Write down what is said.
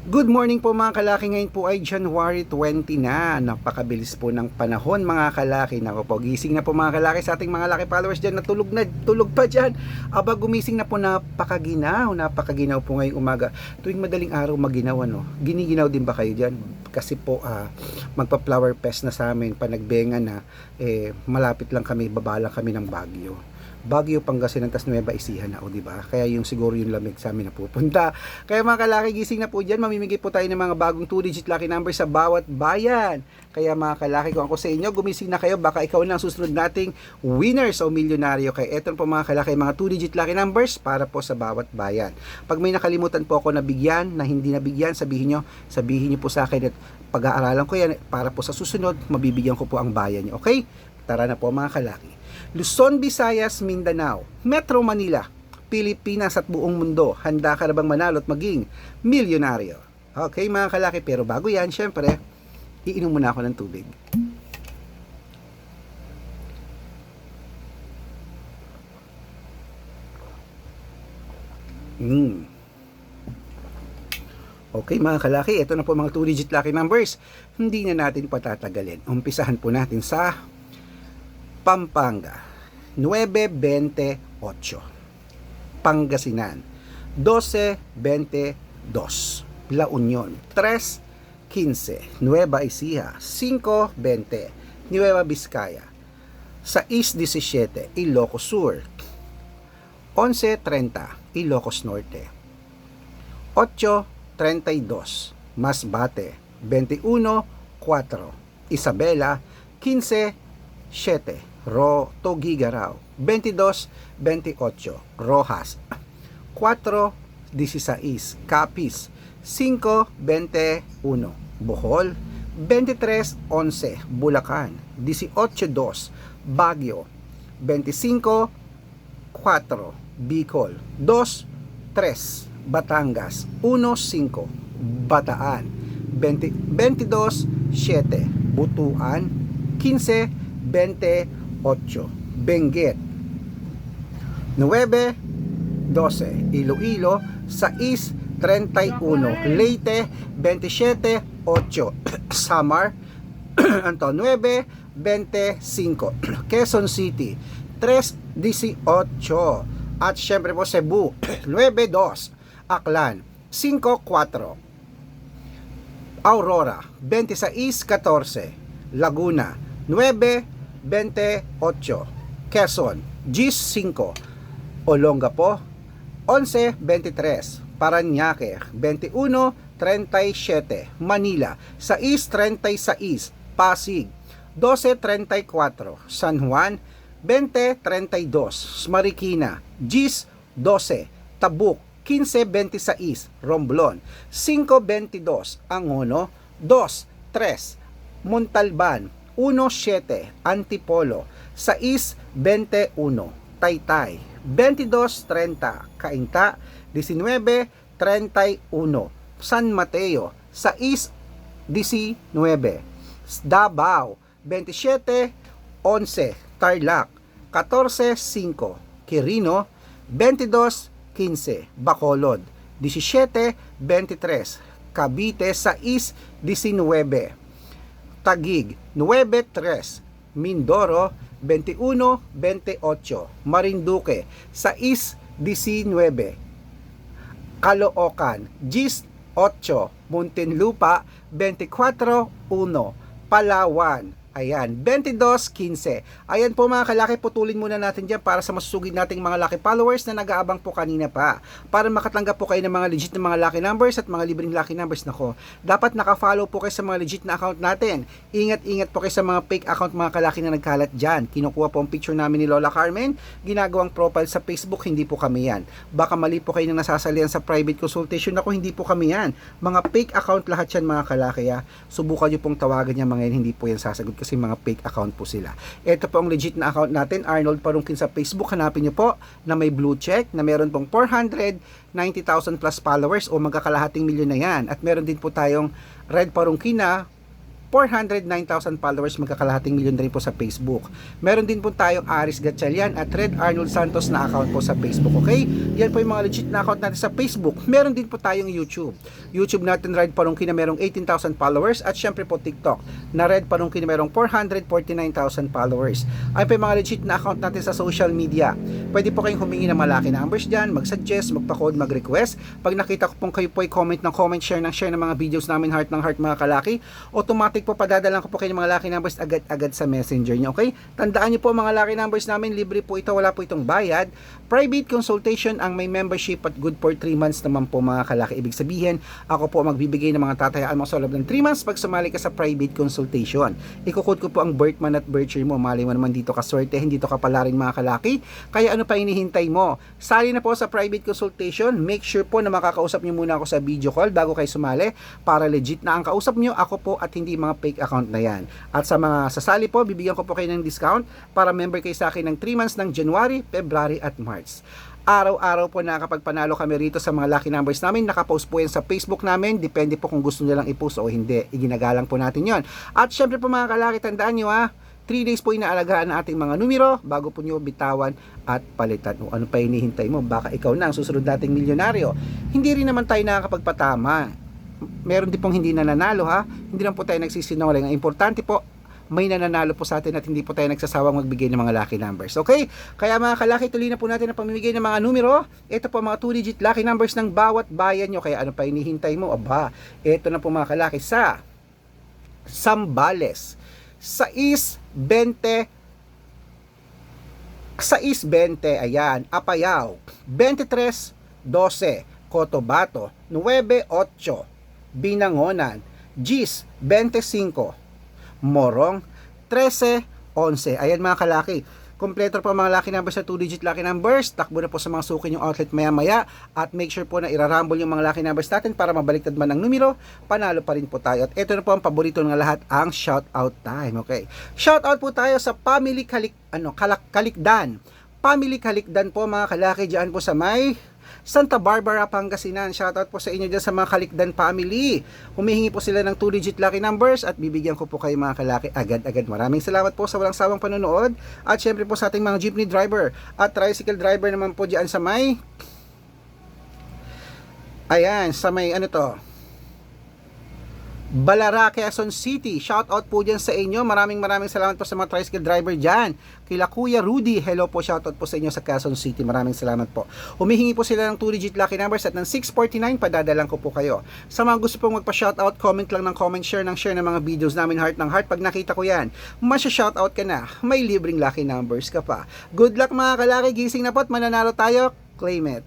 Good morning po mga kalaki, ngayon po ay January 20 na. Napakabilis po ng panahon mga kalaki. Naku po, gising na po mga kalaki sa ating mga laki followers dyan. Natulog na, tulog pa dyan. Aba, gumising na po, napakaginaw po ngayong umaga. Tuwing madaling araw maginaw, ano? Giniginaw din ba kayo dyan? Kasi po, magpa-flower fest na sa amin, panagbenga na, malapit lang kami, baba lang kami ng Baguio. Baguio, Pangasinan, tas Nueva Ecija na, o di ba? Kaya yung siguro yung lamig sa amin na pupunta. Kaya mga kalaki, gising na po diyan, mamimigay po tayo ng mga bagong 2-digit lucky number sa bawat bayan. Kaya mga kalaki, kung ako sa inyo, gumising na kayo, baka ikaw na ang susunod nating winners o milyonaryo. Kaya eto po mga kalaki, mga 2-digit lucky numbers para po sa bawat bayan. Pag may nakalimutan po ako na bigyan, na hindi nabigyan, sabihin nyo po sa akin at pag-aaralan ko yan para po sa susunod, mabibigyan ko po ang bayan nyo. Okay? Tara na po mga kalaki. Luzon, Visayas, Mindanao, Metro Manila, Pilipinas at buong mundo. Handa ka na bang manalo at maging milyonaryo? Okay mga kalaki, pero bago yan, syempre, iinom muna ako ng tubig. Okay mga kalaki, ito na po mga 2-digit lucky numbers. Hindi na natin patatagalin. Umpisahan po natin sa Pampanga, 928. Pangasinan, 1222. La Union, 315. Nueva Ecija, 520. Nueva Vizcaya, 617. Ilocos Sur, 1130. Ilocos Norte, 832. Masbate, 21-4. Isabela, 15-7. Tugigarao, 22-28. Rojas, 4-16. Capiz, 5-21. Bohol, 23-11. Bulacan, 18-2. Baguio, 25-4. Bicol, 2-3. Batangas, 1-5. Bataan, 22-7. Butuan, 15-28. Benguet, 9-12. Iloilo, 6-31. Leyte, 27-8. Samar, 9-25. Quezon City, 3-18. At syempre po Cebu, 9-2. Aklan, 5-4. Aurora, 26-14. Laguna, 9-28. Quezon, 10-5. Olongapo, 11-23. Paranaque, 21-37. Manila, 6-36. Pasig, 12-34. San Juan, 20-32. Marikina, 10-12. Tabuk, 15-26. Romblon, 5-22. Angono, 2-3. Montalban, 1-7. Antipolo, 6-21. Taytay, 22-30. Cainta, 19-31. San Mateo, 6-19. Davao, 27-11. Tarlac, 14-5. Quirino, 22-15. Bacolod, 17-23. Cavite, 6-19. Taguig, 9-3. Mindoro, 21-28. Marinduque, 6-19. Caloocan, 10-8. Muntinlupa, 24-1. Palawan, ayan, 22-15. Ayan po mga kalaki, putulin muna natin dyan para sa masusugid nating mga lucky followers na nag-aabang po kanina pa. Para makatanggap po kayo ng mga legit na mga lucky numbers at mga libreng lucky numbers. Nako, dapat naka-follow po kayo sa mga legit na account natin. Ingat-ingat po kayo sa mga fake account mga kalaki na nagkalat dyan. Kinukuha po ang picture namin ni Lola Carmen, ginagawang profile sa Facebook, hindi po kami yan. Baka mali po kayo nang nasasalihan sa private consultation. Ako, hindi po kami yan. Mga fake account lahat yan mga kalaki. Subukan nyo pong tawagan yan mga yan, hindi po yan sasagot kasi mga fake account po sila. Ito po ang legit na account natin, Arnold Parungkin sa Facebook. Hanapin nyo po na may blue check na meron pong 490,000 plus followers o magkakalahating milyon na yan. At meron din po tayong Red Parungkin na 409,000 followers, magkakalahating milyon na rin po sa Facebook. Meron din po tayong Aris Gatchalian at Red Arnold Santos na account po sa Facebook, okay? Yan po yung mga legit na account natin sa Facebook. Meron din po tayong YouTube. YouTube natin, Red Parungki na merong 18,000 followers, at syempre po TikTok na Red Parungki na merong 449,000 followers. Ay po yung mga legit na account natin sa social media. Pwede po kayong humingi ng malaki numbers dyan, mag-suggest, magpa-code, mag-request. Pag nakita ko pong kayo po ay comment ng comment, share ng mga videos namin, heart ng heart mga kalaki, automatic po padadalan ko po kayo ng mga lucky numbers agad-agad sa messenger nyo, okay? Tandaan nyo po, mga lucky numbers namin, libre po ito, wala po itong bayad. Private consultation ang may membership at good for 3 months naman po mga kalaki. Ibig sabihin, ako po magbibigay ng mga tatayaan mo sa loob ng 3 months pag sumali ka sa private consultation. Ikukod ko po ang birth month at birth year mo. Malay mo naman dito ka swerte, hindi to kapala rin mga kalaki. Kaya ano pa hinihintay mo? Sali na po sa private consultation. Make sure po na makakausap nyo muna ako sa video call bago kayo sumali para legit na ang kausap nyo, ako po, at hindi mga fake account na yan. At sa mga sasali po, bibigyan ko po kayo ng discount para member kayo sa akin ng 3 months ng January, February at March. Araw-araw po nakakapagpanalo kami rito sa mga lucky numbers namin. Nakapost po yan sa Facebook namin. Depende po kung gusto nyo lang i-post o hindi. Iginagalang po natin yon. At syempre po mga kalaki, tandaan nyo 3 days po inaalagaan ng ating mga numero bago po nyo bitawan at palitan. O ano pa hinihintay mo? Baka ikaw na ang susunod nating milyonaryo. Hindi rin naman tayo nakakapagpatama. Meron din pong hindi nananalo hindi lang po tayo nagsisinungaling. Ang importante po, may nananalo po sa atin at hindi po tayo nagsasawang magbigay ng mga lucky numbers, okay? Kaya mga kalaki, tuloy na po natin ang pamimigay ng mga numero. Ito po mga 2-digit lucky numbers ng bawat bayan nyo. Kaya ano pa hinihintay mo? Aba, ito na po mga kalaki sa Zambales, 6-20, ayan, Apayao, 23-12, Cotabato, 9-8, Binangonan, Gis, 25, Morong, 13-11. Ayan mga kalaki, kompleto po mga lucky numbers sa 2-digit lucky numbers. Takbo na po sa mga suki yung outlet maya-maya at make sure po na irarumble yung mga lucky numbers natin para mabaliktad man ang numero, panalo pa rin po tayo. At ito na po ang paborito ng lahat, ang shout out time, okay? Shout out po tayo sa Family Kalikdan. Family Kalikdan po mga kalaki, dyan po sa may Santa Barbara, Pangasinan. Shoutout po sa inyo dyan sa mga Kalikdan family. Humihingi po sila ng 2-digit lucky numbers at bibigyan ko po kayo mga kalaki agad-agad. Maraming salamat po sa walang sawang panonood. At syempre po sa ating mga jeepney driver at tricycle driver naman po dyan sa may, ayan, sa may ano to, Balara, Quezon City. Shout out po dyan sa inyo. Maraming salamat po sa mga tricycle driver dyan. Kila Kuya Rudy, hello po, shout out po sa inyo sa Quezon City. Maraming salamat po. Humihingi po sila ng 2-digit lucky numbers at ng 649, padadalang ko po kayo. Sa mga gusto pong magpa-shout out, comment lang ng comment, share ng mga videos namin, heart ng heart. Pag nakita ko yan, masya-shout out ka na. May libreng lucky numbers ka pa. Good luck mga kalaki, gising na po at mananalo tayo. Claim it.